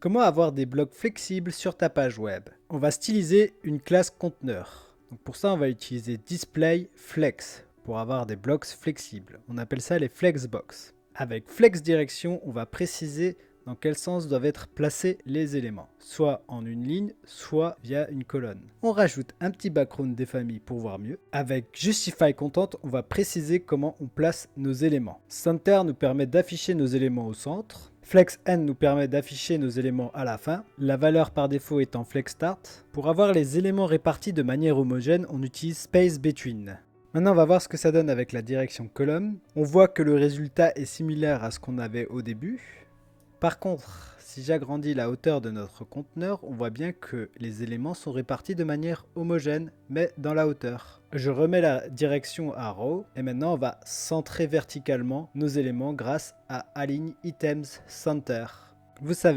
Comment avoir des blocs flexibles sur ta page web? On va styliser une classe conteneur. Donc pour ça, on va utiliser display flex pour avoir des blocs flexibles. On appelle ça les flexbox. Avec flex direction, on va préciser dans quel sens doivent être placés les éléments, soit en une ligne, soit via une colonne. On rajoute un petit background des familles pour voir mieux. Avec justify content, on va préciser comment on place nos éléments. Center nous permet d'afficher nos éléments au centre. Flex End nous permet d'afficher nos éléments à la fin, la valeur par défaut étant Flex Start. Pour avoir les éléments répartis de manière homogène, on utilise Space Between. Maintenant, on va voir ce que ça donne avec la direction column. On voit que le résultat est similaire à ce qu'on avait au début. Par contre, si j'agrandis la hauteur de notre conteneur, on voit bien que les éléments sont répartis de manière homogène, mais dans la hauteur. Je remets la direction à row, et maintenant on va centrer verticalement nos éléments grâce à Align Items Center. Vous savez